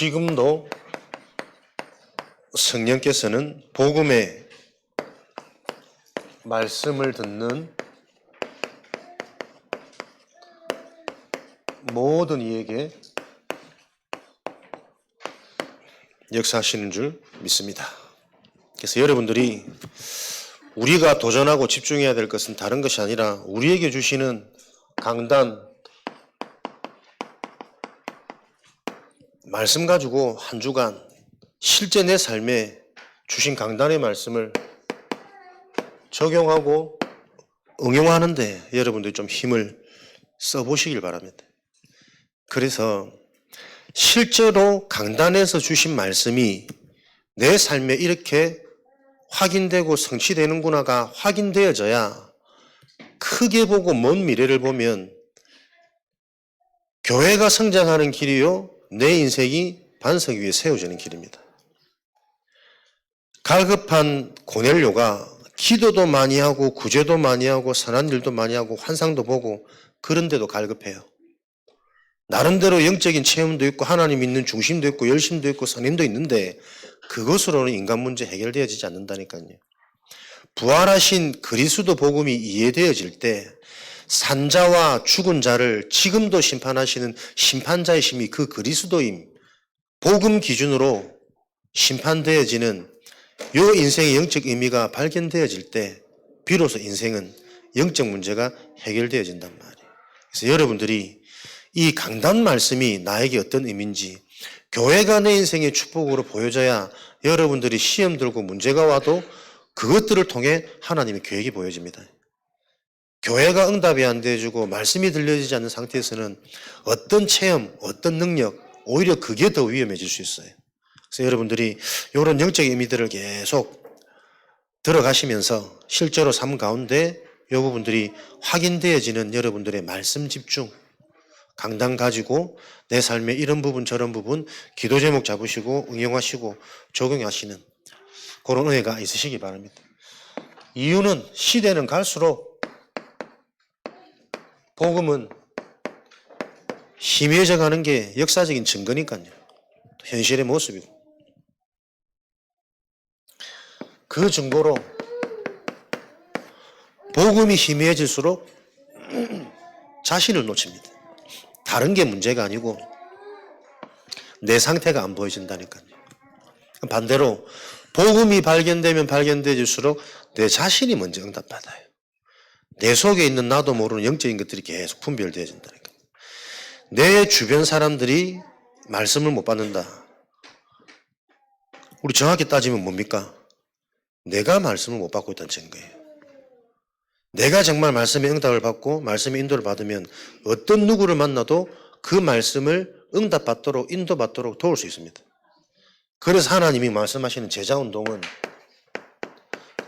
지금도 성령께서는 복음의 말씀을 듣는 모든 이에게 역사하시는 줄 믿습니다. 그래서 여러분들이 우리가 도전하고 집중해야 될 것은 다른 것이 아니라 우리에게 주시는 강단, 말씀 가지고 한 주간 실제 내 삶에 주신 강단의 말씀을 적용하고 응용하는데 여러분들이 좀 힘을 써보시길 바랍니다. 그래서 실제로 강단에서 주신 말씀이 내 삶에 이렇게 확인되고 성취되는구나가 확인되어져야 크게 보고 먼 미래를 보면 교회가 성장하는 길이요, 내 인생이 반석 위에 세워지는 길입니다. 갈급한 고넬료가 기도도 많이 하고 구제도 많이 하고 선한 일도 많이 하고 환상도 보고 그런데도 갈급해요. 나름대로 영적인 체험도 있고 하나님 믿는 중심도 있고 열심도 있고 선임도 있는데 그것으로는 인간 문제 해결되어지지 않는다니까요. 부활하신 그리스도 복음이 이해되어질 때 산자와 죽은 자를 지금도 심판하시는 심판자이심이 그 그리스도임, 복음 기준으로 심판되어지는 요 인생의 영적 의미가 발견되어질 때 비로소 인생은 영적 문제가 해결되어진단 말이에요. 그래서 여러분들이 이 강단 말씀이 나에게 어떤 의미인지 교회가 내 인생의 축복으로 보여져야 여러분들이 시험 들고 문제가 와도 그것들을 통해 하나님의 계획이 보여집니다. 교회가 응답이 안 돼주고 말씀이 들려지지 않는 상태에서는 어떤 체험, 어떤 능력, 오히려 그게 더 위험해질 수 있어요. 그래서 여러분들이 이런 영적인 의미들을 계속 들어가시면서 실제로 삶 가운데 이 부분들이 확인되어지는 여러분들의 말씀 집중, 강단 가지고 내 삶의 이런 부분 저런 부분 기도 제목 잡으시고 응용하시고 적용하시는 그런 은혜가 있으시기 바랍니다. 이유는 시대는 갈수록 복음은 희미해져 가는 게 역사적인 증거니까요. 현실의 모습이고. 그 증거로 복음이 희미해질수록 자신을 놓칩니다. 다른 게 문제가 아니고 내 상태가 안 보여진다니까요. 반대로 복음이 발견되면 발견되질수록 내 자신이 먼저 응답받아요. 내 속에 있는 나도 모르는 영적인 것들이 계속 분별되어진다니까요. 내 주변 사람들이 말씀을 못 받는다. 우리 정확히 따지면 뭡니까? 내가 말씀을 못 받고 있다는 증거예요. 내가 정말 말씀의 응답을 받고 말씀의 인도를 받으면 어떤 누구를 만나도 그 말씀을 응답받도록 인도받도록 도울 수 있습니다. 그래서 하나님이 말씀하시는 제자운동은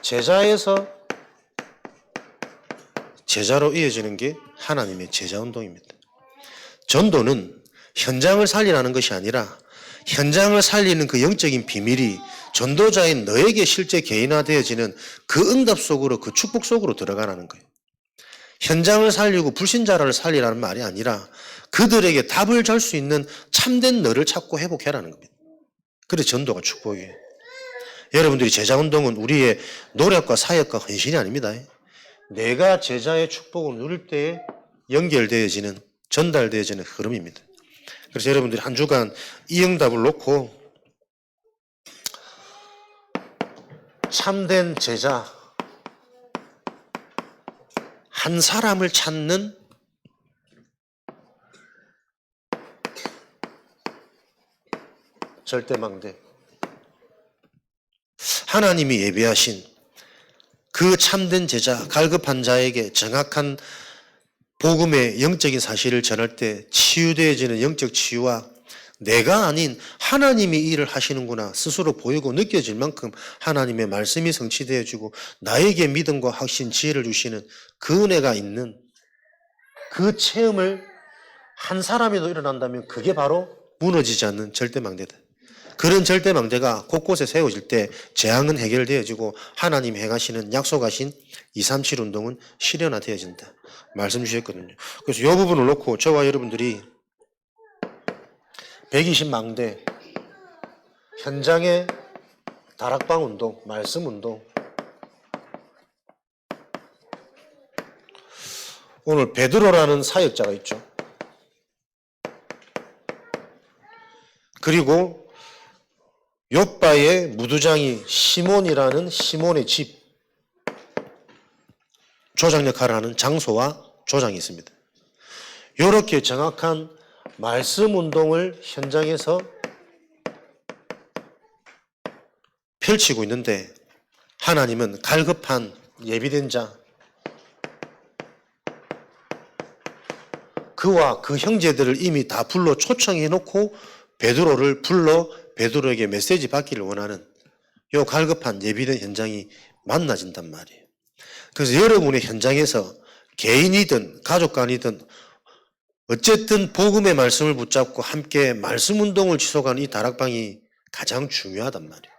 제자에서 제자로 이어지는 게 하나님의 제자운동입니다. 전도는 현장을 살리라는 것이 아니라 현장을 살리는 그 영적인 비밀이 전도자인 너에게 실제 개인화되어지는 그 응답 속으로 그 축복 속으로 들어가라는 거예요. 현장을 살리고 불신자를 살리라는 말이 아니라 그들에게 답을 줄 수 있는 참된 너를 찾고 회복해라는 겁니다. 그래서 전도가 축복이에요. 여러분들이 제자운동은 우리의 노력과 사역과 헌신이 아닙니다. 내가 제자의 축복을 누릴 때에 연결되어지는 전달되어지는 흐름입니다. 그래서 여러분들이 한 주간 이 응답을 놓고 참된 제자 한 사람을 찾는 절대망대 하나님이 예비하신 그 참된 제자 갈급한 자에게 정확한 복음의 영적인 사실을 전할 때 치유되어지는 영적 치유와 내가 아닌 하나님이 일을 하시는구나 스스로 보이고 느껴질 만큼 하나님의 말씀이 성취되어지고 나에게 믿음과 확신, 지혜를 주시는 그 은혜가 있는 그 체험을 한 사람이도 일어난다면 그게 바로 무너지지 않는 절대망대다. 그런 절대망대가 곳곳에 세워질 때 재앙은 해결되어지고 하나님 행하시는 약속하신 237 운동은 실현화되어진다. 말씀 주셨거든요. 그래서 이 부분을 놓고 저와 여러분들이 120망대 현장의 다락방 운동, 말씀 운동. 오늘 베드로라는 사역자가 있죠. 그리고 욥바의 무두장이 시몬이라는 시몬의 집 조장 역할을 하는 장소와 조장이 있습니다. 이렇게 정확한 말씀 운동을 현장에서 펼치고 있는데 하나님은 갈급한 예비된 자 그와 그 형제들을 이미 다 불러 초청해 놓고 베드로를 불러 베드로에게 메시지 받기를 원하는 이 갈급한 예비된 현장이 만나진단 말이에요. 그래서 여러분의 현장에서 개인이든 가족 간이든 어쨌든 복음의 말씀을 붙잡고 함께 말씀 운동을 지속하는 이 다락방이 가장 중요하단 말이에요.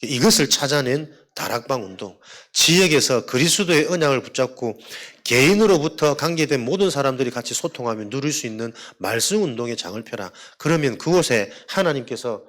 이것을 찾아낸 다락방 운동, 지역에서 그리스도의 언약을 붙잡고 개인으로부터 관계된 모든 사람들이 같이 소통하며 누릴 수 있는 말씀 운동의 장을 펴라. 그러면 그곳에 하나님께서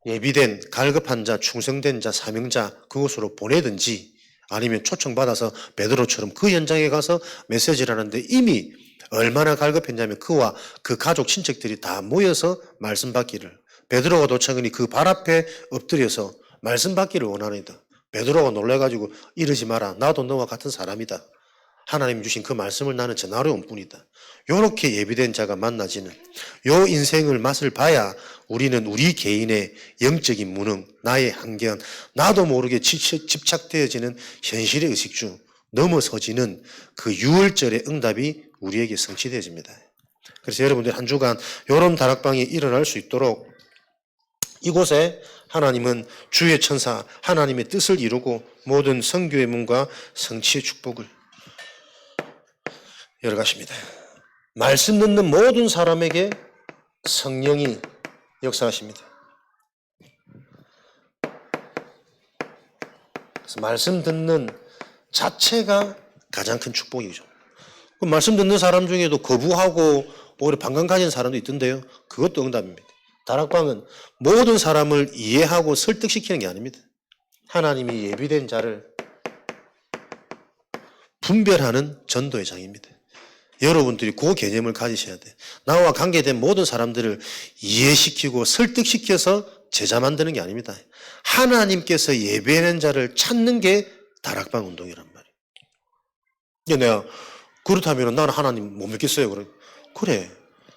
예비된 갈급한 자, 충성된 자, 사명자 그곳으로 보내든지 아니면 초청받아서 베드로처럼 그 현장에 가서 메시지를 하는데 이미 얼마나 갈급했냐면 그와 그 가족 친척들이 다 모여서 말씀 받기를 베드로가 도착하니 그 발 앞에 엎드려서 말씀 받기를 원하니다. 베드로가 놀래가지고 이러지 마라. 나도 너와 같은 사람이다. 하나님 주신 그 말씀을 나는 전하려 온 뿐이다. 요렇게 예비된 자가 만나지는 요 인생을 맛을 봐야 우리는 우리 개인의 영적인 무능, 나의 한계한, 나도 모르게 집착되어지는 현실의 의식주 넘어서지는 그 6월절의 응답이 우리에게 성취되어집니다. 그래서 여러분들 한 주간 요런 다락방이 일어날 수 있도록 이곳에 하나님은 주의 천사 하나님의 뜻을 이루고 모든 선교의 문과 성취의 축복을 열어가십니다. 말씀 듣는 모든 사람에게 성령이 역사하십니다. 그래서 말씀 듣는 자체가 가장 큰 축복이죠. 말씀 듣는 사람 중에도 거부하고 오히려 반감 가진 사람도 있던데요. 그것도 응답입니다. 다락방은 모든 사람을 이해하고 설득시키는 게 아닙니다. 하나님이 예비된 자를 분별하는 전도의 장입니다. 여러분들이 그 개념을 가지셔야 돼요. 나와 관계된 모든 사람들을 이해시키고 설득시켜서 제자 만드는 게 아닙니다. 하나님께서 예배하는 자를 찾는 게 다락방 운동이란 말이에요. 내가 그렇다면 나는 하나님 못 믿겠어요. 그래.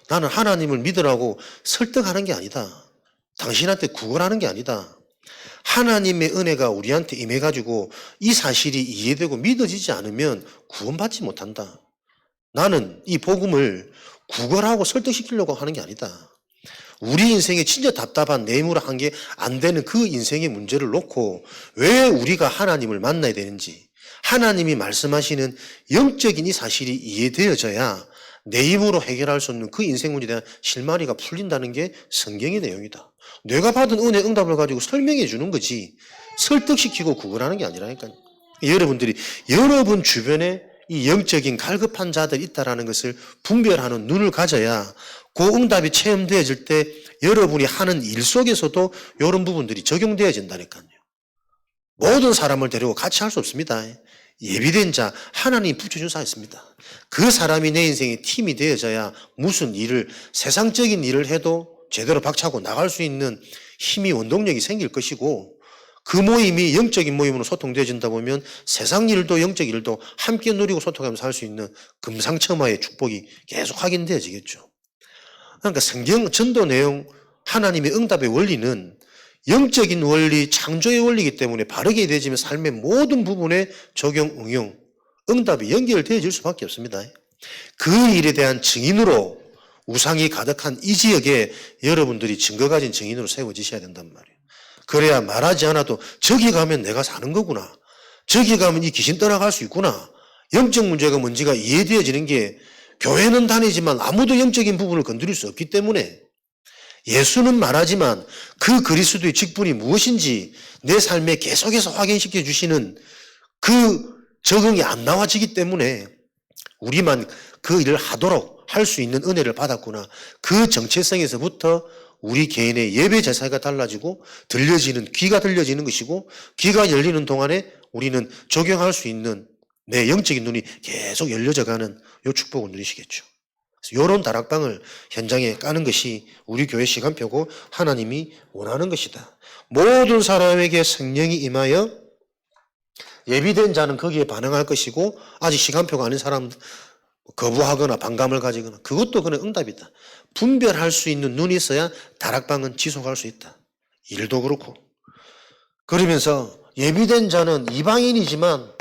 나는 하나님을 믿으라고 설득하는 게 아니다. 당신한테 구걸하는 게 아니다. 하나님의 은혜가 우리한테 임해가지고 이 사실이 이해되고 믿어지지 않으면 구원받지 못한다. 나는 이 복음을 구걸하고 설득시키려고 하는 게 아니다. 우리 인생에 진짜 답답한 내 힘으로 한 게 안 되는 그 인생의 문제를 놓고 왜 우리가 하나님을 만나야 되는지 하나님이 말씀하시는 영적인 이 사실이 이해되어져야 내 힘으로 해결할 수 없는 그 인생 문제에 대한 실마리가 풀린다는 게 성경의 내용이다. 내가 받은 은혜 응답을 가지고 설명해 주는 거지 설득시키고 구걸하는 게 아니라니까요. 여러분들이 여러분 주변에 이 영적인 갈급한 자들이 있다는 것을 분별하는 눈을 가져야 그 응답이 체험되어질 때 여러분이 하는 일 속에서도 이런 부분들이 적용되어진다니까요. 모든 사람을 데리고 같이 할 수 없습니다. 예비된 자 하나님이 붙여준 사 있습니다. 그 사람이 내 인생의 팀이 되어져야 무슨 일을 세상적인 일을 해도 제대로 박차고 나갈 수 있는 힘이 원동력이 생길 것이고 그 모임이 영적인 모임으로 소통되어진다 보면 세상 일도 영적 일도 함께 누리고 소통하면서 살 수 있는 금상첨화의 축복이 계속 확인되어지겠죠. 그러니까 성경 전도 내용 하나님의 응답의 원리는 영적인 원리, 창조의 원리이기 때문에 바르게 되어지면 삶의 모든 부분에 적용, 응용, 응답이 연결되어질 수밖에 없습니다. 그 일에 대한 증인으로 우상이 가득한 이 지역에 여러분들이 증거 가진 증인으로 세워지셔야 된단 말이에요. 그래야 말하지 않아도 저기 가면 내가 사는 거구나. 저기 가면 이 귀신 떠나갈 수 있구나. 영적 문제가 뭔지가 이해되어지는 게 교회는 다니지만 아무도 영적인 부분을 건드릴 수 없기 때문에 예수는 말하지만 그 그리스도의 직분이 무엇인지 내 삶에 계속해서 확인시켜 주시는 그 적응이 안 나와지기 때문에 우리만 그 일을 하도록 할 수 있는 은혜를 받았구나. 그 정체성에서부터 우리 개인의 예배 제사가 달라지고 들려지는 귀가 들려지는 것이고 귀가 열리는 동안에 우리는 적용할 수 있는 내 영적인 눈이 계속 열려져가는 이 축복을 누리시겠죠. 이런 다락방을 현장에 까는 것이 우리 교회 시간표고 하나님이 원하는 것이다. 모든 사람에게 성령이 임하여 예비된 자는 거기에 반응할 것이고 아직 시간표가 아닌 사람 거부하거나 반감을 가지거나 그것도 그냥 응답이다. 분별할 수 있는 눈이 있어야 다락방은 지속할 수 있다. 일도 그렇고. 그러면서 예비된 자는 이방인이지만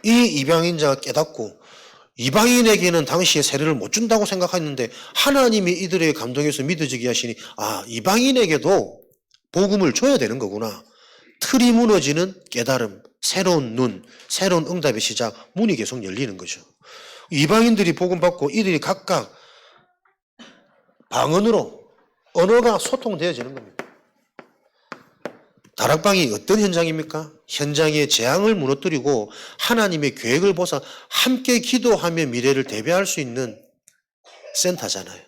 이 이방인자가 깨닫고 이방인에게는 당시에 세례를 못 준다고 생각했는데 하나님이 이들에게 감동해서 믿어지게 하시니 이방인에게도 복음을 줘야 되는 거구나. 틀이 무너지는 깨달음, 새로운 눈, 새로운 응답의 시작, 문이 계속 열리는 거죠. 이방인들이 복음 받고 이들이 각각 방언으로 언어가 소통되어지는 겁니다. 다락방이 어떤 현장입니까? 현장의 재앙을 무너뜨리고 하나님의 계획을 보사 함께 기도하며 미래를 대비할 수 있는 센터잖아요.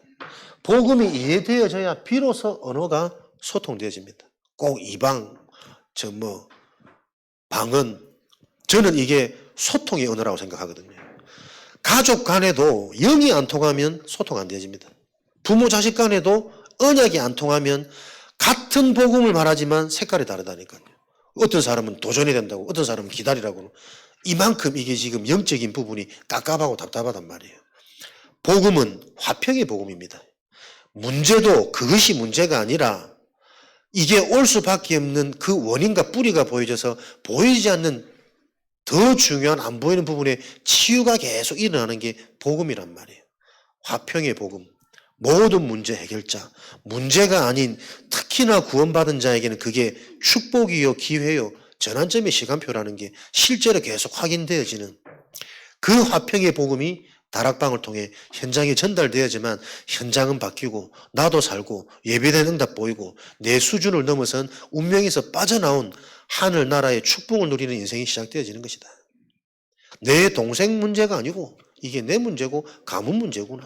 복음이 이해되어져야 비로소 언어가 소통되어집니다. 꼭 이방, 방언, 저는 이게 소통의 언어라고 생각하거든요. 가족 간에도 영이 안 통하면 소통 안 되어집니다. 부모 자식 간에도 언약이 안 통하면 같은 복음을 말하지만 색깔이 다르다니까요. 어떤 사람은 도전이 된다고, 어떤 사람은 기다리라고. 이만큼 이게 지금 영적인 부분이 깝깝하고 답답하단 말이에요. 복음은 화평의 복음입니다. 문제도 그것이 문제가 아니라 이게 올 수밖에 없는 그 원인과 뿌리가 보여져서 보이지 않는 더 중요한 안 보이는 부분에 치유가 계속 일어나는 게 복음이란 말이에요. 화평의 복음. 모든 문제 해결자. 문제가 아닌 특히나 구원받은 자에게는 그게 축복이요, 기회요, 전환점의 시간표라는 게 실제로 계속 확인되어지는 그 화평의 복음이 다락방을 통해 현장에 전달되어야지만 현장은 바뀌고 나도 살고 예배된 응답 보이고 내 수준을 넘어선 운명에서 빠져나온 하늘나라의 축복을 누리는 인생이 시작되어지는 것이다. 내 동생 문제가 아니고 이게 내 문제고 가문 문제구나.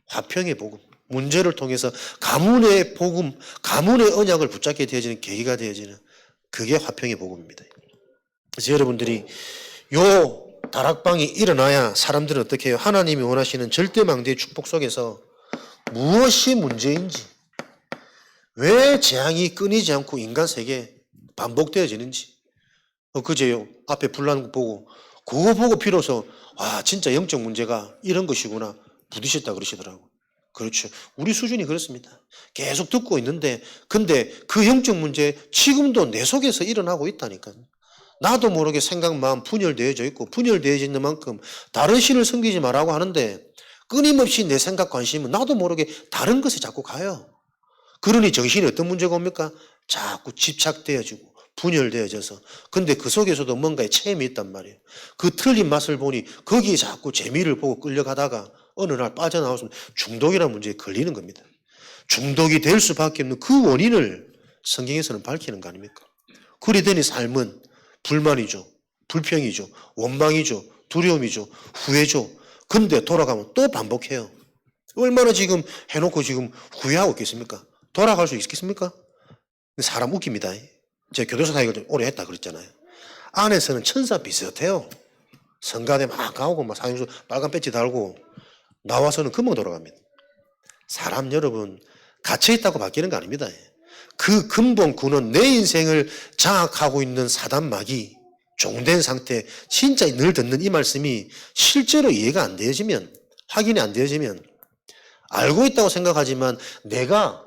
화평의 복음. 문제를 통해서 가문의 복음, 가문의 언약을 붙잡게 되어지는 계기가 되어지는 그게 화평의 복음입니다. 그래서 여러분들이 요 다락방이 일어나야 사람들은 어떻게 해요? 하나님이 원하시는 절대망대의 축복 속에서 무엇이 문제인지, 왜 재앙이 끊이지 않고 인간 세계에 반복되어지는지. 그제요 앞에 불난 거 보고 그거 보고 비로소 진짜 영적 문제가 이런 것이구나 부딪혔다 그러시더라고요. 그렇죠. 우리 수준이 그렇습니다. 계속 듣고 있는데 근데 그 영적 문제 지금도 내 속에서 일어나고 있다니까요. 나도 모르게 생각, 마음 분열되어져 있고 분열되어져 있는 만큼 다른 신을 섬기지 말라고 하는데 끊임없이 내 생각, 관심은 나도 모르게 다른 것에 자꾸 가요. 그러니 정신이 어떤 문제가 옵니까? 자꾸 집착되어지고 분열되어져서 근데 그 속에서도 뭔가의 체험이 있단 말이에요. 그 틀린 맛을 보니 거기에 자꾸 재미를 보고 끌려가다가 어느 날 빠져나와서 중독이라는 문제에 걸리는 겁니다. 중독이 될 수밖에 없는 그 원인을 성경에서는 밝히는 거 아닙니까? 그러더니 삶은 불만이죠. 불평이죠. 원망이죠. 두려움이죠. 후회죠. 근데 돌아가면 또 반복해요. 얼마나 지금 해놓고 지금 후회하고 있겠습니까? 돌아갈 수 있겠습니까? 사람 웃깁니다. 제가 교도소 사역을 오래 했다 그랬잖아요. 안에서는 천사 비슷해요. 성가대 막 가고 막 사형수 빨간 배지 달고 나와서는 금방 돌아갑니다. 사람 여러분 갇혀있다고 바뀌는 거 아닙니다. 그 근본 구는 내 인생을 장악하고 있는 사단막이 종된 상태, 진짜 늘 듣는 이 말씀이 실제로 이해가 안 되어지면, 확인이 안 되어지면 알고 있다고 생각하지만 내가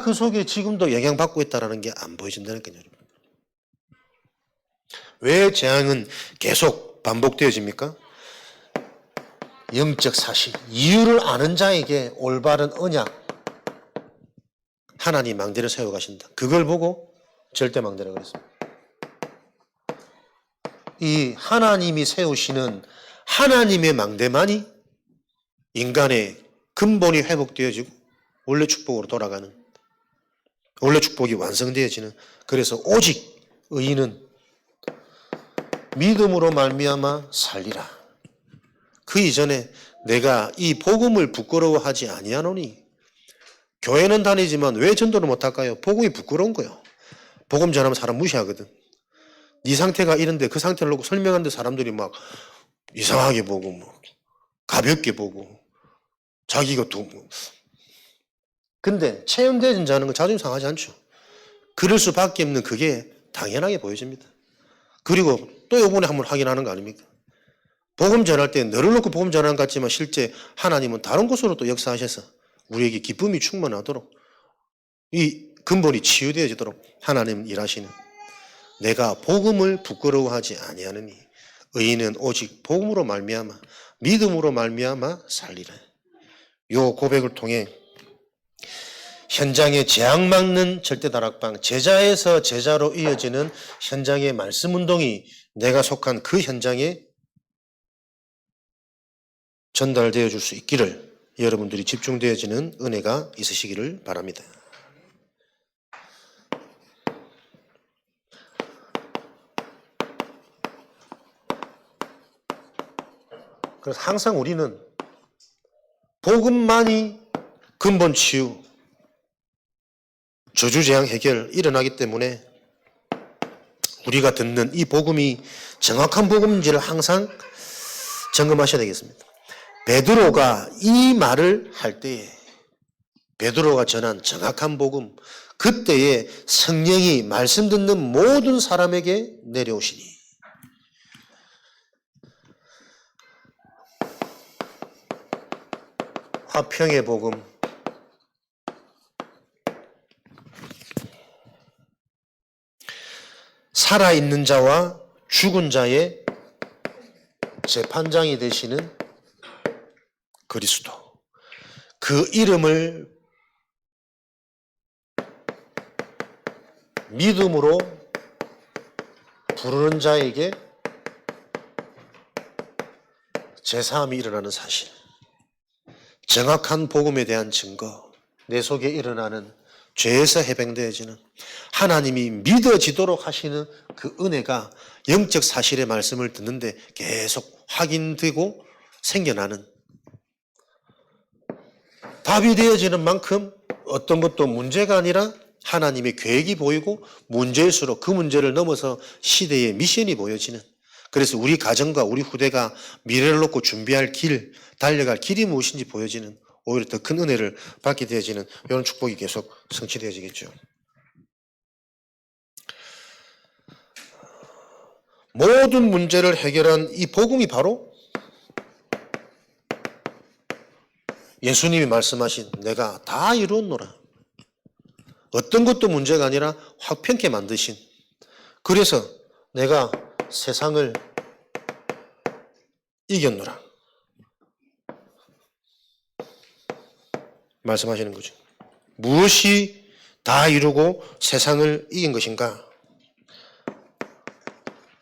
그 속에 지금도 영향받고 있다는 게 안 보여진다니까요. 여러분. 왜 재앙은 계속 반복되어집니까? 영적 사실, 이유를 아는 자에게 올바른 언약, 하나님 망대를 세워가신다. 그걸 보고 절대 망대라고 그랬습니다. 이 하나님이 세우시는 하나님의 망대만이 인간의 근본이 회복되어지고 원래 축복으로 돌아가는, 원래 축복이 완성되어지는, 그래서 오직 의인은 믿음으로 말미암아 살리라. 그 이전에 내가 이 복음을 부끄러워하지 아니하노니. 교회는 다니지만 왜 전도를 못할까요? 복음이 부끄러운 거예요. 복음 전하면 사람 무시하거든. 네 상태가 이런데 그 상태를 놓고 설명하는데 사람들이 막 이상하게 보고 뭐 가볍게 보고 자기가 근데 체험되는 자는 거 자존심 상하지 않죠. 그럴 수밖에 없는 그게 당연하게 보여집니다. 그리고 또 이번에 한번 확인하는 거 아닙니까? 복음 전할 때 너를 놓고 복음 전하는 것 같지만 실제 하나님은 다른 곳으로 또 역사하셔서 우리에게 기쁨이 충만하도록 이 근본이 치유되어지도록 하나님 일하시는, 내가 복음을 부끄러워하지 아니하느니 의인은 오직 복음으로 말미암아 믿음으로 말미암아 살리라. 요 고백을 통해 현장의 재앙 막는 절대다락방, 제자에서 제자로 이어지는 현장의 말씀 운동이 내가 속한 그 현장에 전달되어 줄 수 있기를 여러분들이 집중되어지는 은혜가 있으시기를 바랍니다. 그래서 항상 우리는 복음만이 근본 치유, 저주재앙 해결 일어나기 때문에 우리가 듣는 이 복음이 정확한 복음인지를 항상 점검하셔야 되겠습니다. 베드로가 이 말을 할 때에 베드로가 전한 정확한 복음, 그때에 성령이 말씀 듣는 모든 사람에게 내려오시니 화평의 복음, 살아있는 자와 죽은 자의 재판장이 되시는 그리스도, 그 이름을 믿음으로 부르는 자에게 제사함이 일어나는 사실, 정확한 복음에 대한 증거, 내 속에 일어나는 죄에서 해방되어지는 하나님이 믿어지도록 하시는 그 은혜가 영적 사실의 말씀을 듣는데 계속 확인되고 생겨나는, 답이 되어지는 만큼 어떤 것도 문제가 아니라 하나님의 계획이 보이고 문제일수록 그 문제를 넘어서 시대의 미션이 보여지는, 그래서 우리 가정과 우리 후대가 미래를 놓고 준비할 길, 달려갈 길이 무엇인지 보여지는, 오히려 더 큰 은혜를 받게 되어지는 이런 축복이 계속 성취되어지겠죠. 모든 문제를 해결한 이 복음이 바로 예수님이 말씀하신 내가 다 이루었노라. 어떤 것도 문제가 아니라 화평케 만드신, 그래서 내가 세상을 이겼노라 말씀하시는 거죠. 무엇이 다 이루고 세상을 이긴 것인가?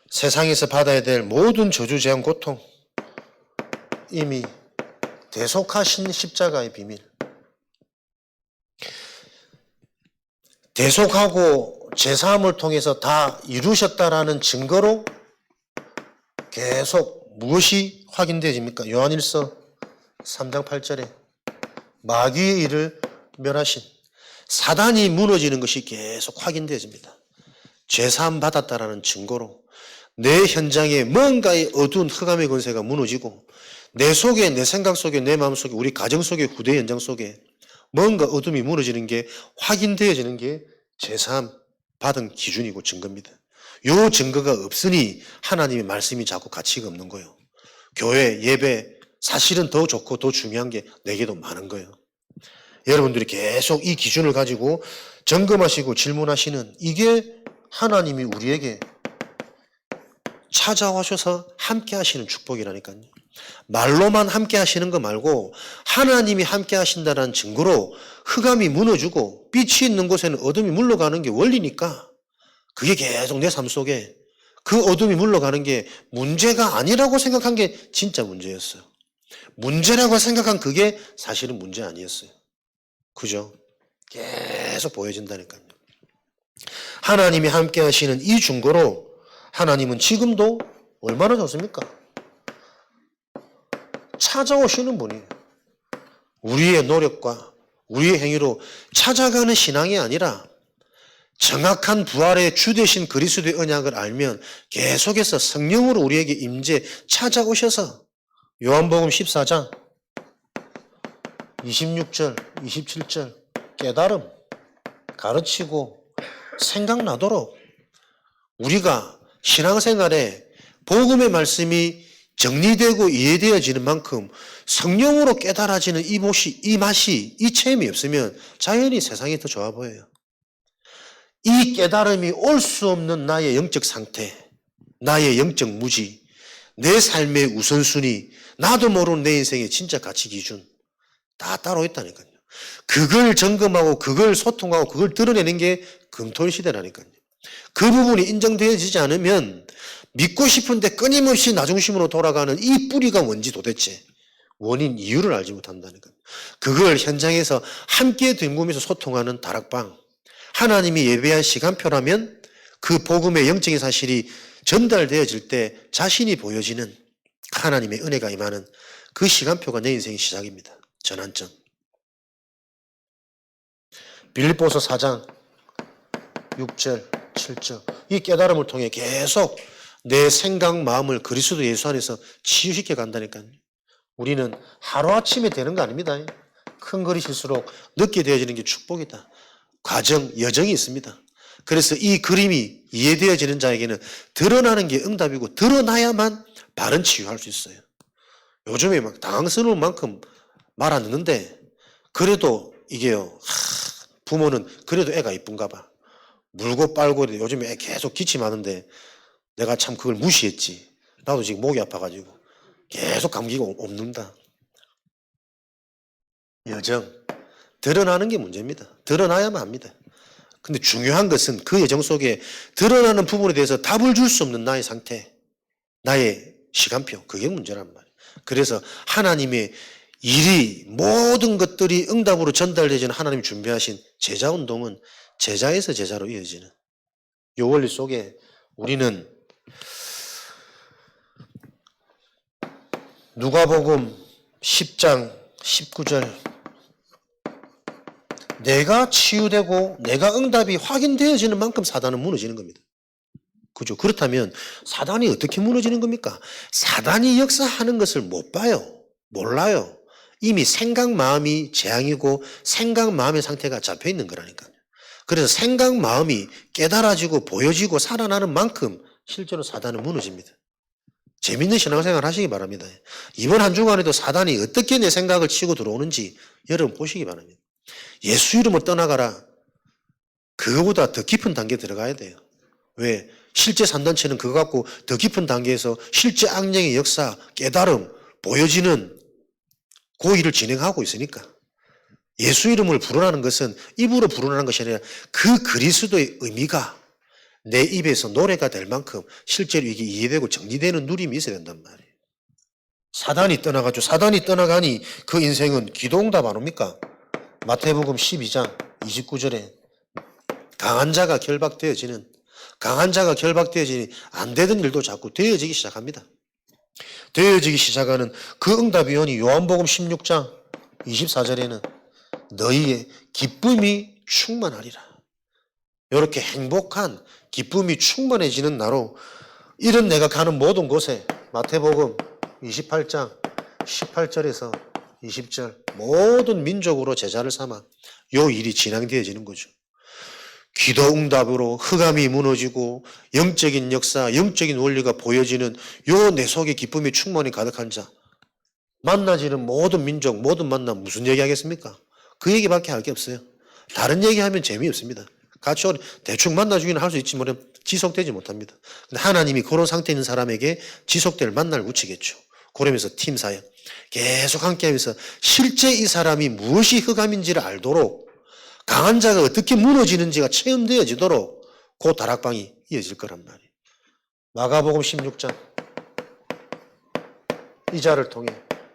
세상에서 받아야 될 모든 저주, 재앙, 고통, 이미 대속하신 십자가의 비밀, 대속하고 제사함을 통해서 다 이루셨다라는 증거로 계속 무엇이 확인되어집니까? 요한일서 3장 8절에 마귀의 일을 멸하신, 사단이 무너지는 것이 계속 확인되어집니다. 제사함 받았다라는 증거로 내 현장에 뭔가의 어두운 흑암의 권세가 무너지고 내 속에, 내 생각 속에, 내 마음 속에, 우리 가정 속에, 후대 현장 속에 뭔가 어둠이 무너지는 게 확인되어지는 게 제사함 받은 기준이고 증거입니다. 요 증거가 없으니 하나님의 말씀이 자꾸 가치가 없는 거예요. 교회, 예배 사실은 더 좋고 더 중요한 게 내게도 많은 거예요. 여러분들이 계속 이 기준을 가지고 점검하시고 질문하시는, 이게 하나님이 우리에게 찾아오셔서 함께 하시는 축복이라니까요. 말로만 함께 하시는 거 말고 하나님이 함께 하신다는 증거로 흑암이 무너지고 빛이 있는 곳에는 어둠이 물러가는 게 원리니까, 그게 계속 내 삶 속에 그 어둠이 물러가는 게 문제가 아니라고 생각한 게 진짜 문제였어요. 문제라고 생각한 그게 사실은 문제 아니었어요. 그죠? 계속 보여진다니까요. 하나님이 함께 하시는 이 증거로 하나님은 지금도 얼마나 좋습니까? 찾아오시는 분이에요. 우리의 노력과 우리의 행위로 찾아가는 신앙이 아니라 정확한 부활의 주 되신 그리스도의 언약을 알면 계속해서 성령으로 우리에게 임재 찾아오셔서 요한복음 14장 26절, 27절 깨달음, 가르치고 생각나도록 우리가 신앙생활에 복음의 말씀이 정리되고 이해되어지는 만큼 성령으로 깨달아지는 이 맛이, 이 체험이 없으면 자연히 세상이 더 좋아 보여요. 이 깨달음이 올 수 없는 나의 영적 상태, 나의 영적 무지, 내 삶의 우선순위, 나도 모르는 내 인생의 진짜 가치 기준 다 따로 있다니까요. 그걸 점검하고 그걸 소통하고 그걸 드러내는 게 금토일 시대라니까요. 그 부분이 인정되어지지 않으면 믿고 싶은데 끊임없이 나 중심으로 돌아가는 이 뿌리가 뭔지 도대체 원인, 이유를 알지 못한다니까요. 그걸 현장에서 함께 뒹구면서 소통하는 다락방, 하나님이 예배한 시간표라면 그 복음의 영적인 사실이 전달되어질 때 자신이 보여지는 하나님의 은혜가 임하는 그 시간표가 내 인생의 시작입니다. 전환점. 빌립보서 4장 6절, 7절 이 깨달음을 통해 계속 내 생각, 마음을 그리스도 예수 안에서 치유시켜 간다니까요. 우리는 하루아침에 되는 거 아닙니다. 큰 그릇일수록 늦게 되어지는 게 축복이다. 과정, 여정이 있습니다. 그래서 이 그림이 이해되어지는 자에게는 드러나는 게 응답이고 드러나야만 바른 치유할 수 있어요. 요즘에 막 당황스러운 만큼 말 안 듣는데 그래도 이게요. 부모는 그래도 애가 이쁜가 봐. 물고 빨고 요즘에 애 계속 기침하는데 내가 참 그걸 무시했지. 나도 지금 목이 아파가지고 계속 감기가 옵는다. 여정. 드러나는 게 문제입니다. 드러나야만 합니다. 근데 중요한 것은 그 여정 속에 드러나는 부분에 대해서 답을 줄 수 없는 나의 상태, 나의 시간표, 그게 문제란 말이에요. 그래서 하나님의 일이 모든 것들이 응답으로 전달되지는 하나님이 준비하신 제자 운동은 제자에서 제자로 이어지는 이 원리 속에 우리는 누가복음 10장 19절 내가 치유되고 내가 응답이 확인되어지는 만큼 사단은 무너지는 겁니다. 그죠? 그렇다면 사단이 어떻게 무너지는 겁니까? 사단이 역사하는 것을 못 봐요. 몰라요. 이미 생각 마음이 재앙이고 생각 마음의 상태가 잡혀 있는 거라니까요. 그래서 생각 마음이 깨달아지고 보여지고 살아나는 만큼 실제로 사단은 무너집니다. 재밌는 신앙생활 하시기 바랍니다. 이번 한 주간에도 사단이 어떻게 내 생각을 치고 들어오는지 여러분 보시기 바랍니다. 예수 이름으로 떠나가라. 그거보다 더 깊은 단계에 들어가야 돼요. 왜? 실제 산단체는 그거 갖고 더 깊은 단계에서 실제 악령의 역사, 깨달음, 보여지는 그 일을 진행하고 있으니까. 예수 이름을 부르라는 것은 입으로 부르라는 것이 아니라 그 그리스도의 의미가 내 입에서 노래가 될 만큼 실제로 이게 이해되고 정리되는 누림이 있어야 된단 말이에요. 사단이 떠나가니 그 인생은 기도응답 안 옵니까? 마태복음 12장 29절에 강한 자가 결박되어지니 안 되던 일도 자꾸 되어지기 시작합니다. 되어지기 시작하는 그 응답 요한이 요한복음 16장 24절에는 너희의 기쁨이 충만하리라. 이렇게 행복한 기쁨이 충만해지는 나로 이런 내가 가는 모든 곳에 마태복음 28장 18절에서 20절 모든 민족으로 제자를 삼아 요 일이 진행되어지는 거죠. 기도 응답으로 흑암이 무너지고 영적인 역사, 영적인 원리가 보여지는 요 내 속에 기쁨이 충만히 가득한 자 만나지는 모든 민족, 모든 만남 무슨 얘기하겠습니까? 그 얘기밖에 할 게 없어요. 다른 얘기하면 재미없습니다. 같이 대충 만나주기는 할 수 있지만 지속되지 못합니다. 근데 하나님이 그런 상태에 있는 사람에게 지속될 만날 붙이겠죠. 그러면서 팀 사역 계속 함께하면서 실제 이 사람이 무엇이 흑암인지를 알도록 강한 자가 어떻게 무너지는지가 체험되어지도록 그 다락방이 이어질 거란 말이에요. 마가복음 16장 이 자를 통해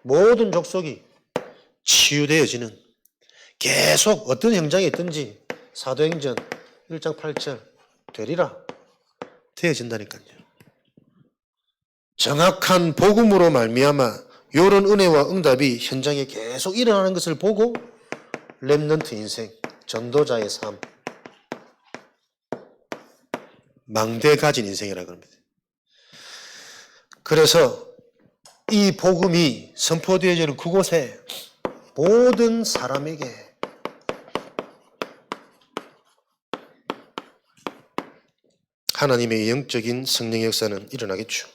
모든 족속이 치유되어지는 계속 어떤 현장에 있든지 사도행전 1장 8절 되리라 되어진다니까요. 정확한 복음으로 말미암아 이런 은혜와 응답이 현장에 계속 일어나는 것을 보고 렘넌트 인생, 전도자의 삶, 망대 가진 인생이라고 합니다. 그래서 이 복음이 선포되어지는 그곳에 모든 사람에게 하나님의 영적인 성령의 역사는 일어나겠죠.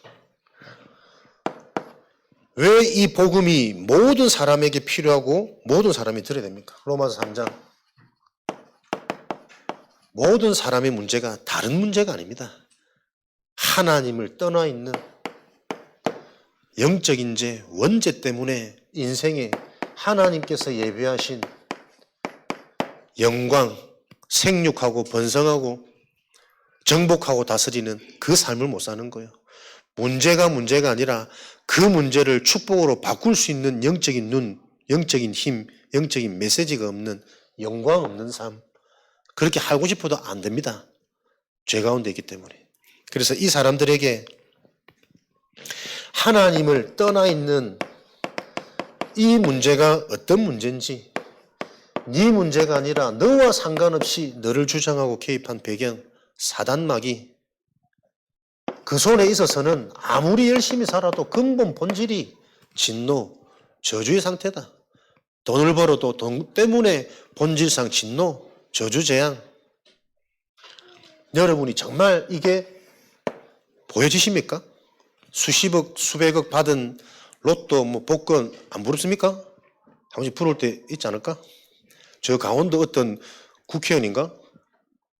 왜 이 복음이 모든 사람에게 필요하고 모든 사람이 들어야 됩니까? 로마서 3장. 모든 사람의 문제가 다른 문제가 아닙니다. 하나님을 떠나 있는 영적인 죄, 원죄 때문에 인생에 하나님께서 예비하신 영광, 생육하고 번성하고 정복하고 다스리는 그 삶을 못 사는 거예요. 문제가 아니라 그 문제를 축복으로 바꿀 수 있는 영적인 눈, 영적인 힘, 영적인 메시지가 없는 영광 없는 삶. 그렇게 하고 싶어도 안 됩니다. 죄 가운데 있기 때문에. 그래서 이 사람들에게 하나님을 떠나 있는 이 문제가 어떤 문제인지, 네 문제가 아니라 너와 상관없이 너를 주장하고 개입한 배경, 사단마귀, 그 손에 있어서는 아무리 열심히 살아도 근본 본질이 진노, 저주의 상태다. 돈을 벌어도 돈 때문에 본질상 진노, 저주, 재앙. 여러분이 정말 이게 보여지십니까? 수십억, 수백억 받은 로또, 복권 안 부럽습니까? 한 번씩 부러울 때 있지 않을까? 저 강원도 어떤 국회의원인가?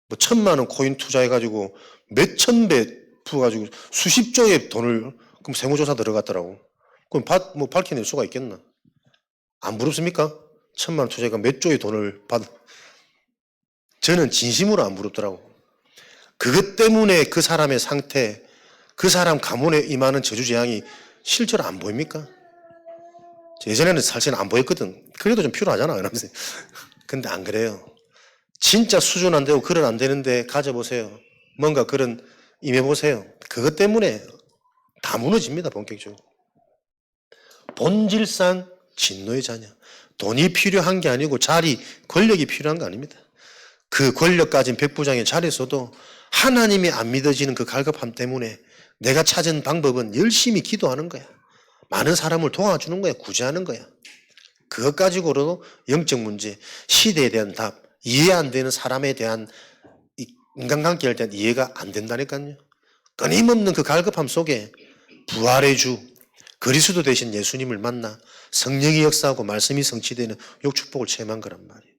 1,000만 원 코인 투자해가지고 몇천 배 부어가지고 수십조의 돈을, 그럼 세무조사 들어갔더라고. 그럼 밝혀낼 수가 있겠나? 안 부럽습니까? 1,000만 원 투자해가 몇 조의 돈을 저는 진심으로 안 부럽더라고. 그것 때문에 그 사람의 상태, 그 사람 가문에 임하는 저주재앙이 실제로 안 보입니까? 예전에는 사실 안 보였거든. 그래도 좀 필요하잖아. 이러면서. 근데 안 그래요. 진짜 수준 안 되고 그런 안 되는데 가져보세요. 뭔가 그런 임해보세요. 그것 때문에 다 무너집니다. 본격적으로. 본질상 진노의 자녀. 돈이 필요한 게 아니고 자리, 권력이 필요한 거 아닙니다. 그 권력 가진 백부장의 자리에서도 하나님이 안 믿어지는 그 갈급함 때문에 내가 찾은 방법은 열심히 기도하는 거야. 많은 사람을 도와주는 거야. 구제하는 거야. 그것 가지고도 영적 문제, 시대에 대한 답, 이해 안 되는 사람에 대한 인간관계에 대한 이해가 안 된다니까요. 끊임없는 그 갈급함 속에 부활의 주, 그리스도 대신 예수님을 만나 성령이 역사하고 말씀이 성취되는 요 축복을 체험한 거란 말이에요.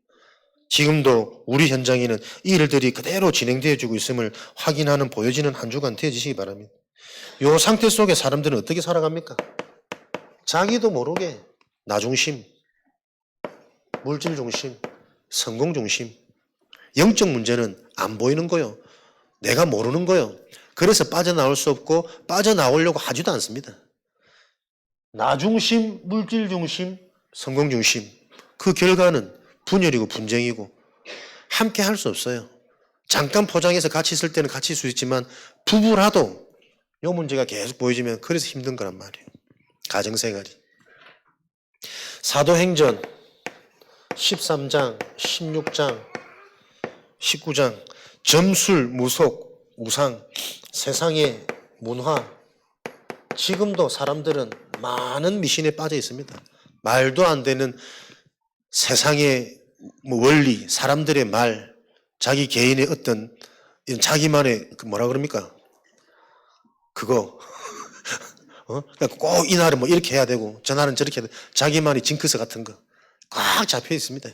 지금도 우리 현장에는 이 일들이 그대로 진행되어지고 있음을 확인하는, 보여지는 한 주간 되어지시기 바랍니다. 이 상태 속에 사람들은 어떻게 살아갑니까? 자기도 모르게 나 중심, 물질 중심, 성공 중심. 영적 문제는 안 보이는 거요. 내가 모르는 거요. 그래서 빠져나올 수 없고 빠져나오려고 하지도 않습니다. 나 중심, 물질 중심, 성공 중심. 그 결과는 분열이고 분쟁이고 함께 할 수 없어요. 잠깐 포장해서 같이 있을 때는 같이 있을 수 있지만 부부라도 이 문제가 계속 보여지면 그래서 힘든 거란 말이에요. 가정생활이. 사도행전 13장, 16장, 19장 점술, 무속, 우상, 세상의 문화. 지금도 사람들은 많은 미신에 빠져 있습니다. 말도 안 되는 세상의 원리, 사람들의 말, 자기 개인의 어떤 자기만의 뭐라 그럽니까? 그거 꼭 이날은 이렇게 해야 되고 저날은 저렇게 해야 되고 자기만의 징크스 같은 거 꽉 잡혀 있습니다.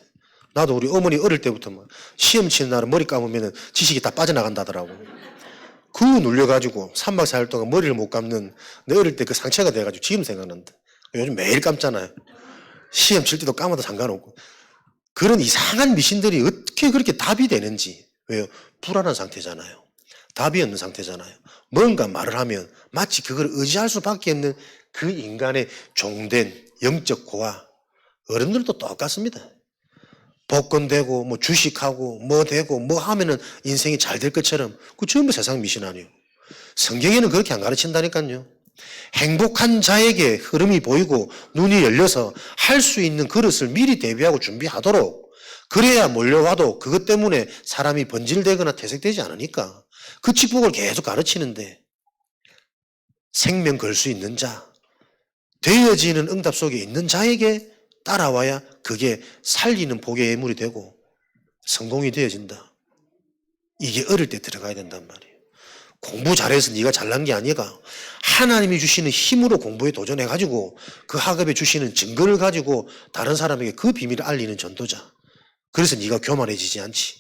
나도 우리 어머니 어릴 때부터 시험 치는 날은 머리 감으면 지식이 다 빠져나간다더라고. 그거 눌려가지고 3박 4일 동안 머리를 못 감는 내 어릴 때 그 상처가 돼가지고 지금 생각난다. 요즘 매일 감잖아요. 시험 칠 때도 감아도 상관없고. 그런 이상한 미신들이 어떻게 그렇게 답이 되는지. 왜요? 불안한 상태잖아요. 답이 없는 상태잖아요. 뭔가 말을 하면 마치 그걸 의지할 수밖에 없는 그 인간의 종된 영적 고아. 어른들도 똑같습니다. 복권 되고 주식하고 되고 하면은 인생이 잘 될 것처럼 그 전부 세상 미신 아니에요. 성경에는 그렇게 안 가르친다니까요. 행복한 자에게 흐름이 보이고 눈이 열려서 할 수 있는 그릇을 미리 대비하고 준비하도록, 그래야 몰려와도 그것 때문에 사람이 번질되거나 퇴색되지 않으니까 그 축복을 계속 가르치는데, 생명 걸 수 있는 자, 되어지는 응답 속에 있는 자에게 따라와야 그게 살리는 복의 예물이 되고 성공이 되어진다. 이게 어릴 때 들어가야 된단 말이에요. 공부 잘해서 네가 잘난 게 아니라 하나님이 주시는 힘으로 공부에 도전해가지고 그 학업에 주시는 증거를 가지고 다른 사람에게 그 비밀을 알리는 전도자. 그래서 네가 교만해지지 않지.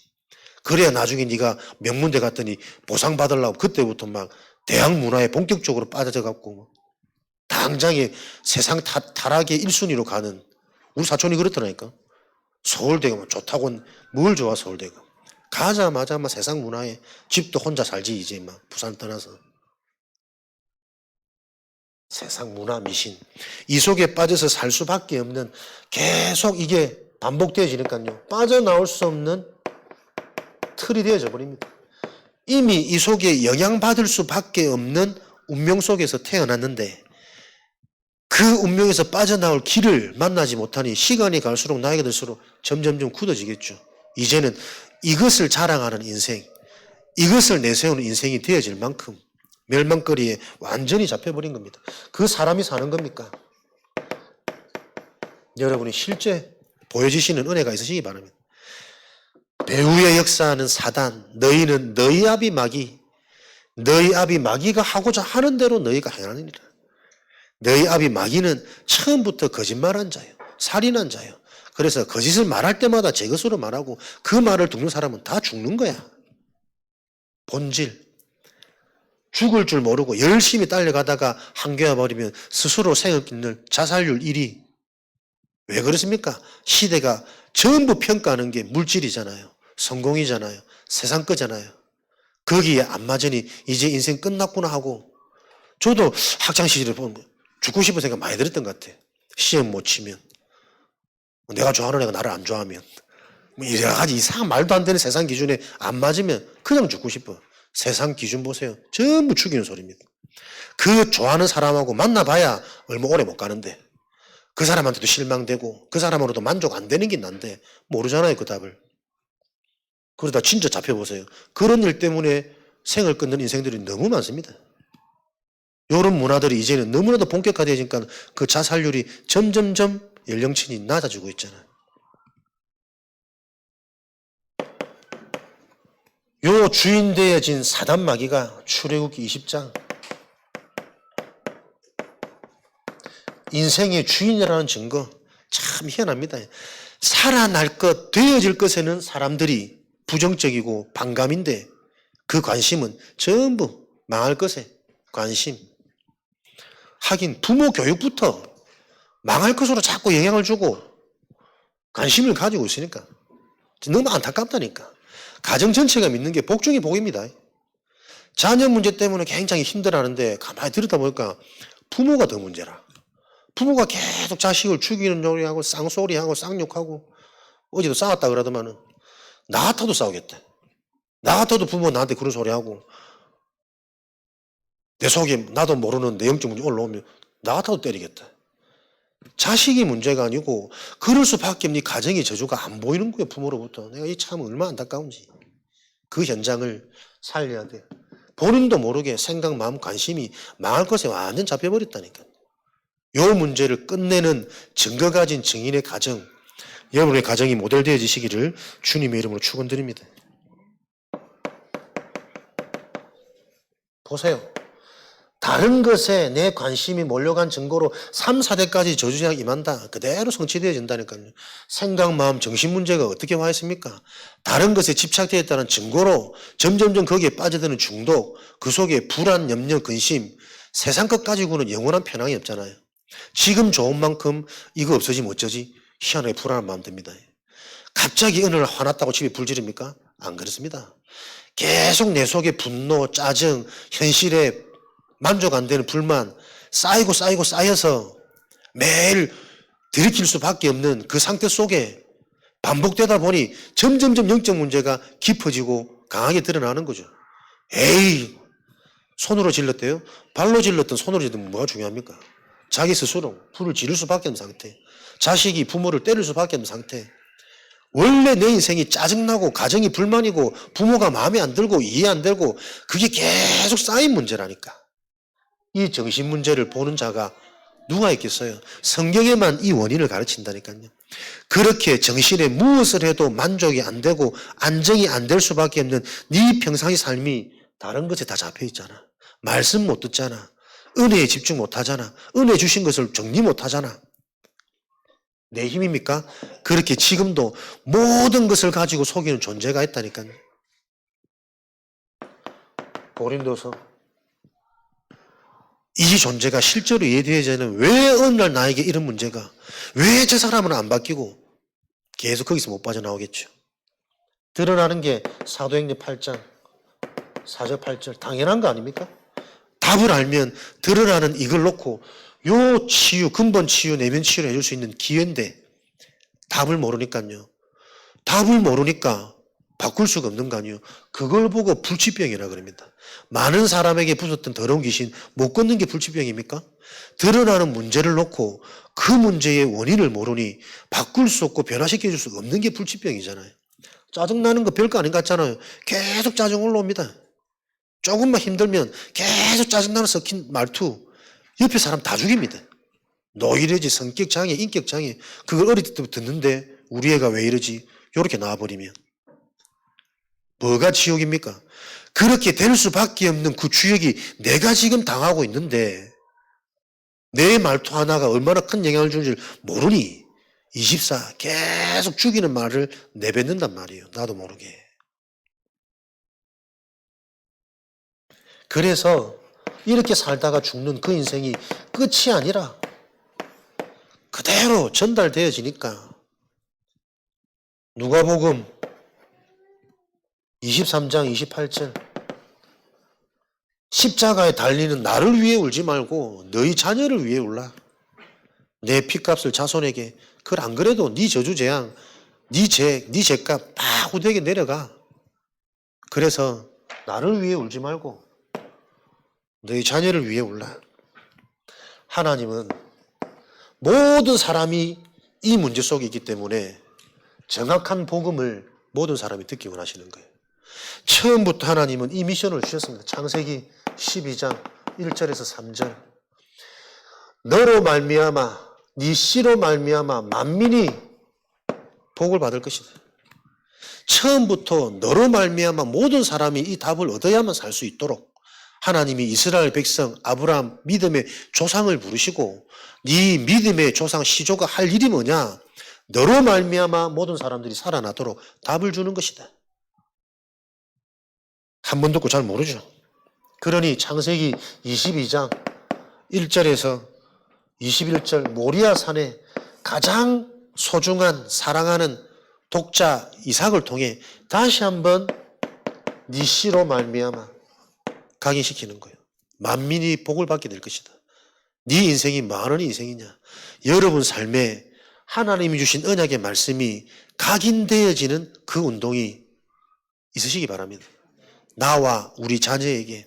그래야 나중에 네가 명문대 갔더니 보상받으려고 그때부터 막 대학 문화에 본격적으로 빠져갖고 당장에 세상 타락의 1순위로 가는, 우리 사촌이 그렇더라니까. 서울대가 막 좋다고, 뭘 좋아 서울대가. 가자마자 막 세상 문화에 집도 혼자 살지 이제 막 부산 떠나서. 세상 문화 미신. 이 속에 빠져서 살 수밖에 없는, 계속 이게 반복되어지니까요. 빠져나올 수 없는 틀이 되어져 버립니다. 이미 이 속에 영향받을 수밖에 없는 운명 속에서 태어났는데 그 운명에서 빠져나올 길을 만나지 못하니 시간이 갈수록 나이가 들수록 점점점 굳어지겠죠. 이제는 이것을 자랑하는 인생, 이것을 내세우는 인생이 되어질 만큼 멸망거리에 완전히 잡혀버린 겁니다. 그 사람이 사는 겁니까? 여러분이 실제 보여지시는 은혜가 있으시기 바랍니다. 배후의 역사하는 사단, 너희는 너희 아비 마귀, 너희 아비 마귀가 하고자 하는 대로 너희가 행하느니라. 너희 아비 마귀는 처음부터 거짓말한 자예요. 살인한 자예요. 그래서 거짓을 말할 때마다 제 것으로 말하고 그 말을 듣는 사람은 다 죽는 거야. 본질. 죽을 줄 모르고 열심히 달려가다가 한계와 버리면 스스로 생을 끊는 자살률 1위. 왜 그렇습니까? 시대가 전부 평가하는 게 물질이잖아요. 성공이잖아요. 세상 거잖아요. 거기에 안 맞으니 이제 인생 끝났구나 하고. 저도 학창시절에 보면 죽고 싶은 생각 많이 들었던 것 같아요. 시험 못 치면, 내가 좋아하는 애가 나를 안 좋아하면, 여러 가지 이상한 말도 안 되는 세상 기준에 안 맞으면 그냥 죽고 싶어. 세상 기준 보세요. 전부 죽이는 소리입니다. 그 좋아하는 사람하고 만나봐야 얼마 오래 못 가는데, 그 사람한테도 실망되고 그 사람으로도 만족 안 되는 게 난데 모르잖아요, 그 답을. 그러다 진짜 잡혀보세요. 그런 일 때문에 생을 끊는 인생들이 너무 많습니다. 이런 문화들이 이제는 너무나도 본격화되니까 그 자살률이 점점점 연령층이 낮아지고 있잖아요. 요 주인 되어진 사단 마귀가 출애굽기 20장 인생의 주인이라는 증거 참 희한합니다. 살아날 것, 되어질 것에는 사람들이 부정적이고 반감인데 그 관심은 전부 망할 것에 관심. 하긴 부모 교육부터 망할 것으로 자꾸 영향을 주고 관심을 가지고 있으니까 너무 안타깝다니까. 가정 전체가 믿는 게 복 중에 복입니다. 자녀 문제 때문에 굉장히 힘들어하는데 가만히 들었다 보니까 부모가 더 문제라. 부모가 계속 자식을 죽이는 소리하고 쌍소리하고 쌍욕하고, 어제도 싸웠다 그러더만은 나 같아도 싸우겠다. 나 같아도 부모 나한테 그런 소리하고 내 속에 나도 모르는 내용적 문제 올라오면 나 같아도 때리겠다. 자식이 문제가 아니고 그럴 수밖에 없는 가정의 저주가 안 보이는 거예요. 부모로부터. 내가 이 참 얼마나 안타까운지. 그 현장을 살려야 돼요. 본인도 모르게 생각, 마음, 관심이 망할 것에 완전 잡혀버렸다니까. 요 문제를 끝내는 증거 가진 증인의 가정, 여러분의 가정이 모델되어지시기를 주님의 이름으로 축원드립니다. 보세요. 다른 것에 내 관심이 몰려간 증거로 3, 4대까지 저주가 임한다. 그대로 성취되어진다니까요. 생각, 마음, 정신 문제가 어떻게 와 있습니까? 다른 것에 집착되어 있다는 증거로 점점점 거기에 빠져드는 중독, 그 속에 불안, 염려, 근심, 세상 것 가지고는 영원한 편안이 없잖아요. 지금 좋은 만큼 이거 없어지면 어쩌지? 희한하게 불안한 마음 듭니다. 갑자기 어느 날 화났다고 집에 불 지릅니까? 안 그렇습니다. 계속 내 속에 분노, 짜증, 현실에 만족 안 되는 불만 쌓이고 쌓여서 매일 들이킬 수밖에 없는 그 상태 속에 반복되다 보니 점점점 영적 문제가 깊어지고 강하게 드러나는 거죠. 에이, 손으로 질렀대요. 발로 질렀든 손으로 질렀든 뭐가 중요합니까? 자기 스스로 불을 지를 수밖에 없는 상태. 자식이 부모를 때릴 수밖에 없는 상태. 원래 내 인생이 짜증나고 가정이 불만이고 부모가 마음에 안 들고 이해 안 되고 그게 계속 쌓인 문제라니까. 이 정신 문제를 보는 자가 누가 있겠어요? 성경에만 이 원인을 가르친다니까요. 그렇게 정신에 무엇을 해도 만족이 안 되고 안정이 안 될 수밖에 없는 네 평상의 삶이 다른 것에 다 잡혀 있잖아. 말씀 못 듣잖아. 은혜에 집중 못 하잖아. 은혜 주신 것을 정리 못 하잖아. 내 힘입니까? 그렇게 지금도 모든 것을 가지고 속이는 존재가 있다니까요. 고린도서 이 존재가 실제로 이해되어야지는 왜 어느 날 나에게 이런 문제가 왜 저 사람은 안 바뀌고 계속 거기서 못 빠져나오겠죠. 드러나는 게 사도행전 8장 4절 8절 당연한 거 아닙니까? 답을 알면 드러나는 이걸 놓고 요 치유 근본 치유 내면 치유를 해줄 수 있는 기회인데 답을 모르니까요. 답을 모르니까 바꿀 수가 없는 거 아니에요. 그걸 보고 불치병이라 그럽니다. 많은 사람에게 붙었던 더러운 귀신 못 걷는 게 불치병입니까? 드러나는 문제를 놓고 그 문제의 원인을 모르니 바꿀 수 없고 변화시켜줄 수 없는 게 불치병이잖아요. 짜증나는 거 별거 아닌 것 같잖아요. 계속 짜증 올라옵니다. 조금만 힘들면 계속 짜증나는 섞인 말투 옆에 사람 다 죽입니다. 너 이러지 성격장애 인격장애 그걸 어릴 때부터 듣는데 우리 애가 왜 이러지 이렇게 나와버리면 뭐가 지옥입니까? 그렇게 될 수밖에 없는 그 주역이 내가 지금 당하고 있는데 내 말투 하나가 얼마나 큰 영향을 주는지 모르니 24 계속 죽이는 말을 내뱉는단 말이에요. 나도 모르게. 그래서 이렇게 살다가 죽는 그 인생이 끝이 아니라 그대로 전달되어지니까 누가복음 23장 28절 십자가에 달리는 나를 위해 울지 말고 너희 자녀를 위해 울라. 내 피값을 자손에게 그걸 안 그래도 네 저주재앙 네 죄값 다 후대에게 내려가. 그래서 나를 위해 울지 말고 너희 자녀를 위해 울라. 하나님은 모든 사람이 이 문제 속에 있기 때문에 정확한 복음을 모든 사람이 듣기 원하시는 거예요. 처음부터 하나님은 이 미션을 주셨습니다. 창세기 12장 1절에서 3절 너로 말미암아 네 씨로 말미암아 만민이 복을 받을 것이다. 처음부터 너로 말미암아 모든 사람이 이 답을 얻어야만 살 수 있도록 하나님이 이스라엘 백성 아브라함 믿음의 조상을 부르시고 네 믿음의 조상 시조가 할 일이 뭐냐? 너로 말미암아 모든 사람들이 살아나도록 답을 주는 것이다. 한 번 듣고 잘 모르죠. 그러니 창세기 22장 1절에서 21절 모리아 산에 가장 소중한 사랑하는 독자 이삭을 통해 다시 한번 네 씨로 말미암아 각인시키는 거예요. 만민이 복을 받게 될 것이다. 네 인생이 많은 인생이냐? 여러분 삶에 하나님이 주신 언약의 말씀이 각인되어지는 그 운동이 있으시기 바랍니다. 나와 우리 자녀에게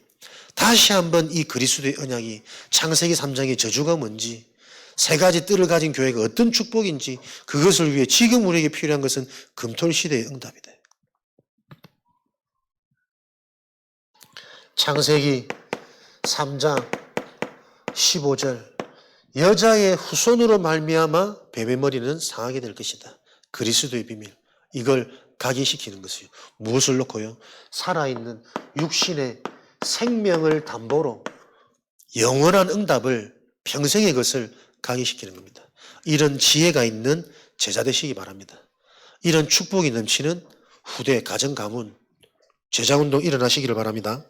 다시 한번 이 그리스도의 언약이 창세기 3장의 저주가 뭔지 세 가지 뜰을 가진 교회가 어떤 축복인지 그것을 위해 지금 우리에게 필요한 것은 금토일 시대의 응답이다. 창세기 3장 15절 여자의 후손으로 말미암아 뱀의 머리는 상하게 될 것이다. 그리스도의 비밀 이걸 각인시키는 것이요. 무엇을 놓고요? 살아있는 육신의 생명을 담보로 영원한 응답을 평생의 것을 각인시키는 겁니다. 이런 지혜가 있는 제자 되시기 바랍니다. 이런 축복이 넘치는 후대 가정 가문 제자운동 일어나시기를 바랍니다.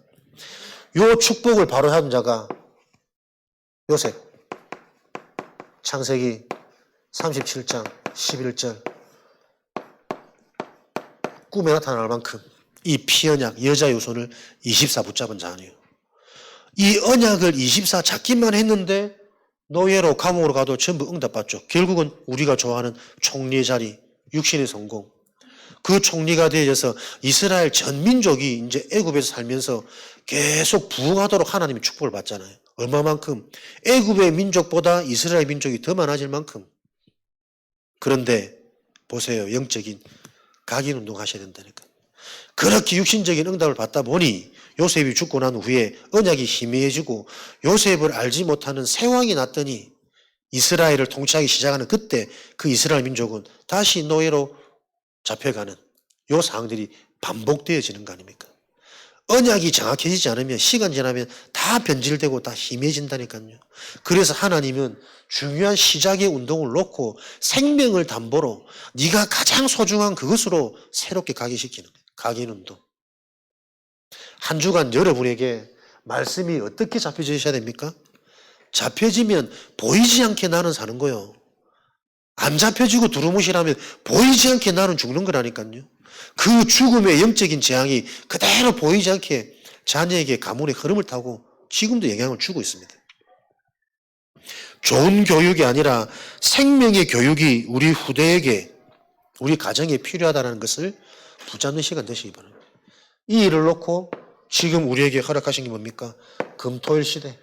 요 축복을 바로 하는 자가 요셉 창세기 37장 11절 꿈에 나타날 만큼 이 피언약 여자의 손을 24 붙잡은 자 아니에요. 이 언약을 24 잡기만 했는데 노예로 감옥으로 가도 전부 응답받죠. 결국은 우리가 좋아하는 총리의 자리 육신의 성공 그 총리가 되어져서 이스라엘 전 민족이 이제 애굽에서 살면서 계속 부흥하도록 하나님의 축복을 받잖아요. 얼마만큼? 애굽의 민족보다 이스라엘 민족이 더 많아질 만큼. 그런데 보세요. 영적인 각인 운동 하셔야 된다니까. 그렇게 육신적인 응답을 받다 보니 요셉이 죽고 난 후에 언약이 희미해지고 요셉을 알지 못하는 새 왕이 났더니 이스라엘을 통치하기 시작하는 그때 그 이스라엘 민족은 다시 노예로 잡혀가는 요 상황들이 반복되어지는 거 아닙니까? 언약이 정확해지지 않으면 시간 지나면 다 변질되고 다 희미해진다니까요. 그래서 하나님은 중요한 시작의 운동을 놓고 생명을 담보로 네가 가장 소중한 그것으로 새롭게 각인시키는 거예요. 각인 운동. 한 주간 여러분에게 말씀이 어떻게 잡혀지셔야 됩니까? 잡혀지면 보이지 않게 나는 사는 거예요. 안 잡혀지고 두루뭉실하면 보이지 않게 나는 죽는 거라니까요. 그 죽음의 영적인 재앙이 그대로 보이지 않게 자녀에게 가문의 흐름을 타고 지금도 영향을 주고 있습니다. 좋은 교육이 아니라 생명의 교육이 우리 후대에게, 우리 가정에 필요하다는 것을 붙잡는 시간 되시기 바랍니다. 이 일을 놓고 지금 우리에게 허락하신 게 뭡니까? 금토일 시대.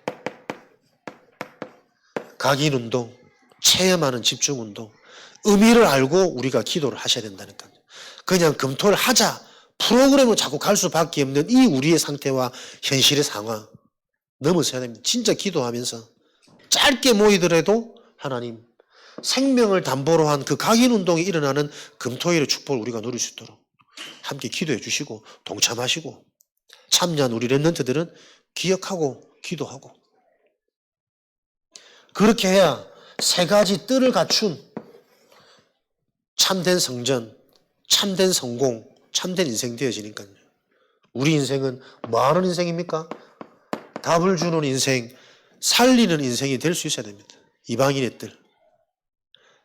각인운동, 체험하는 집중운동, 의미를 알고 우리가 기도를 하셔야 된다니까요. 그냥 금토를 하자, 프로그램으로 자꾸 갈 수밖에 없는 이 우리의 상태와 현실의 상황 넘어서야 됩니다. 진짜 기도하면서 짧게 모이더라도 하나님, 생명을 담보로 한 그 각인운동이 일어나는 금토일의 축복을 우리가 누릴 수 있도록 함께 기도해 주시고 동참하시고 참여한 우리 렘넌트들은 기억하고 기도하고 그렇게 해야 세 가지 뜰을 갖춘 참된 성전, 참된 성공, 참된 인생 되어지니까요. 우리 인생은 뭐 하는 인생입니까? 답을 주는 인생, 살리는 인생이 될 수 있어야 됩니다. 이방인의 뜰.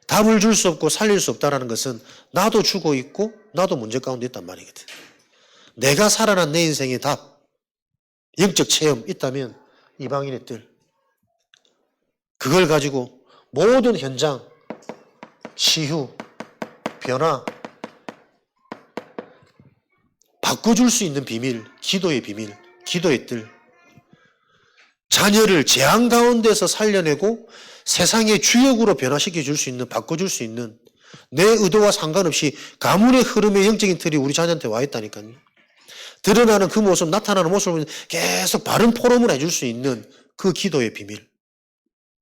답을 줄 수 없고 살릴 수 없다는 것은 나도 죽어 있고 나도 문제 가운데 있단 말이거든. 내가 살아난 내 인생의 답, 영적 체험 있다면 이방인의 뜰. 그걸 가지고 모든 현장, 치유, 변화, 바꿔줄 수 있는 비밀, 기도의 비밀, 기도의 뜰. 자녀를 재앙 가운데서 살려내고 세상의 주역으로 변화시켜 줄 수 있는, 바꿔줄 수 있는 내 의도와 상관없이 가문의 흐름의 영적인 틀이 우리 자녀한테 와 있다니까요. 드러나는 그 모습, 나타나는 모습을 계속 바른 포럼을 해줄 수 있는 그 기도의 비밀,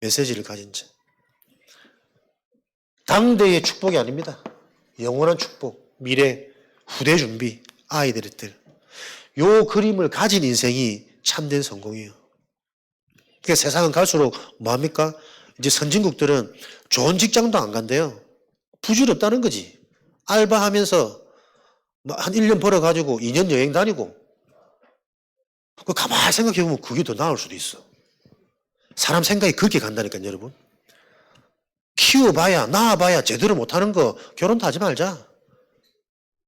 메시지를 가진 자. 당대의 축복이 아닙니다. 영원한 축복, 미래, 후대 준비, 아이들의 뜰. 요 그림을 가진 인생이 참된 성공이에요. 그러니까 세상은 갈수록 뭐합니까? 이제 선진국들은 좋은 직장도 안 간대요. 부질없다는 거지. 알바하면서 한 1년 벌어가지고 2년 여행 다니고. 가만히 생각해보면 그게 더 나을 수도 있어. 사람 생각이 그렇게 간다니까요, 여러분. 키워봐야, 낳아봐야 제대로 못하는 거 결혼도 하지 말자.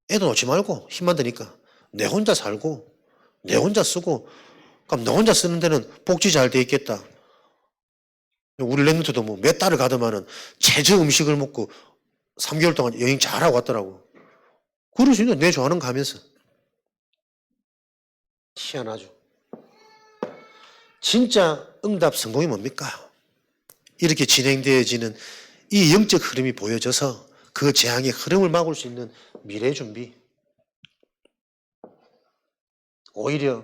애도 놓지 말고 힘만 드니까. 내 혼자 살고, 내 혼자 쓰고, 그럼 너 혼자 쓰는 데는 복지 잘 돼 있겠다. 우리 랩런트도 뭐 몇 달을 가더만은 제저 음식을 먹고 3개월 동안 여행 잘하고 왔더라고. 그럴 수 있는데 내 좋아하는 거 하면서. 희한하죠. 진짜 응답 성공이 뭡니까? 이렇게 진행되어지는 이 영적 흐름이 보여져서 그 재앙의 흐름을 막을 수 있는 미래 준비. 오히려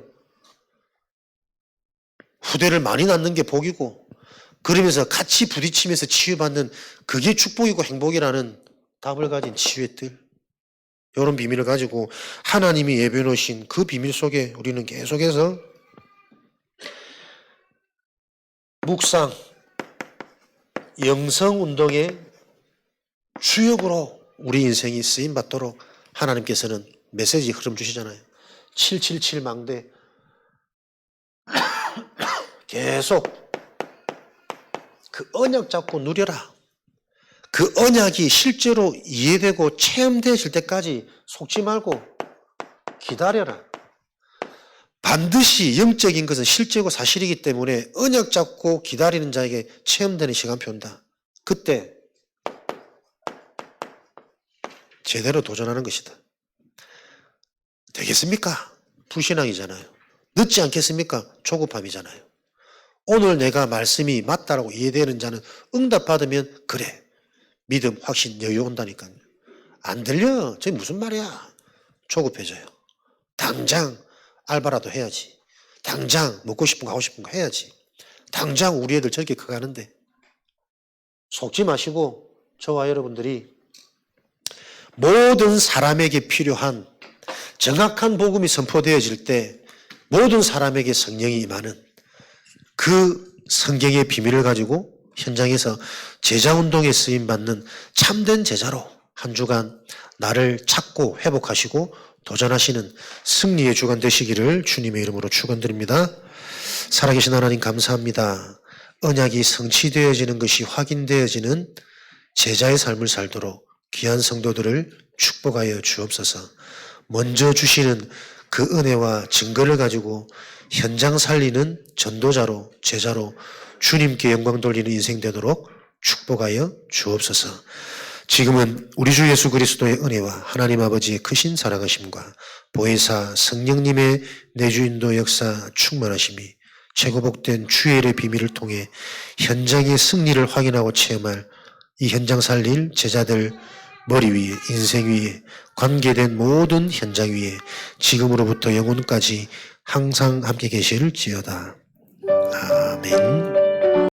후대를 많이 낳는 게 복이고 그러면서 같이 부딪히면서 치유받는 그게 축복이고 행복이라는 답을 가진 치유의 뜰. 이런 비밀을 가지고 하나님이 예배해 놓으신 그 비밀 속에 우리는 계속해서 묵상, 영성운동의 주역으로 우리 인생이 쓰임받도록 하나님께서는 메시지 흐름 주시잖아요. 777 망대 계속 그 언약 잡고 누려라. 그 언약이 실제로 이해되고 체험되실 때까지 속지 말고 기다려라. 반드시 영적인 것은 실제고 사실이기 때문에 언약 잡고 기다리는 자에게 체험되는 시간표 온다. 그때 제대로 도전하는 것이다. 되겠습니까? 불신앙이잖아요. 늦지 않겠습니까? 조급함이잖아요. 오늘 내가 말씀이 맞다라고 이해되는 자는 응답받으면 그래. 믿음, 확신, 여유 온다니까요. 안 들려. 저게 무슨 말이야. 조급해져요. 당장 알바라도 해야지. 당장 먹고 싶은 거 하고 싶은 거 해야지. 당장 우리 애들 저렇게 커가는데. 속지 마시고 저와 여러분들이 모든 사람에게 필요한 정확한 복음이 선포되어질 때 모든 사람에게 성령이 임하는 그 성경의 비밀을 가지고 현장에서 제자운동에 쓰임받는 참된 제자로 한 주간 나를 찾고 회복하시고 도전하시는 승리의 주간 되시기를 주님의 이름으로 축원드립니다. 살아계신 하나님 감사합니다. 언약이 성취되어지는 것이 확인되어지는 제자의 삶을 살도록 귀한 성도들을 축복하여 주옵소서. 먼저 주시는 그 은혜와 증거를 가지고 현장 살리는 전도자로 제자로 주님께 영광 돌리는 인생 되도록 축복하여 주옵소서. 지금은 우리 주 예수 그리스도의 은혜와 하나님 아버지의 크신 사랑하심과 보혜사 성령님의 내주인도 역사 충만하심이 최고 복된 주일의 비밀을 통해 현장의 승리를 확인하고 체험할 이 현장 살릴 제자들 머리 위에 인생 위에 관계된 모든 현장 위에 지금으로부터 영원까지 항상 함께 계실지어다. 아멘.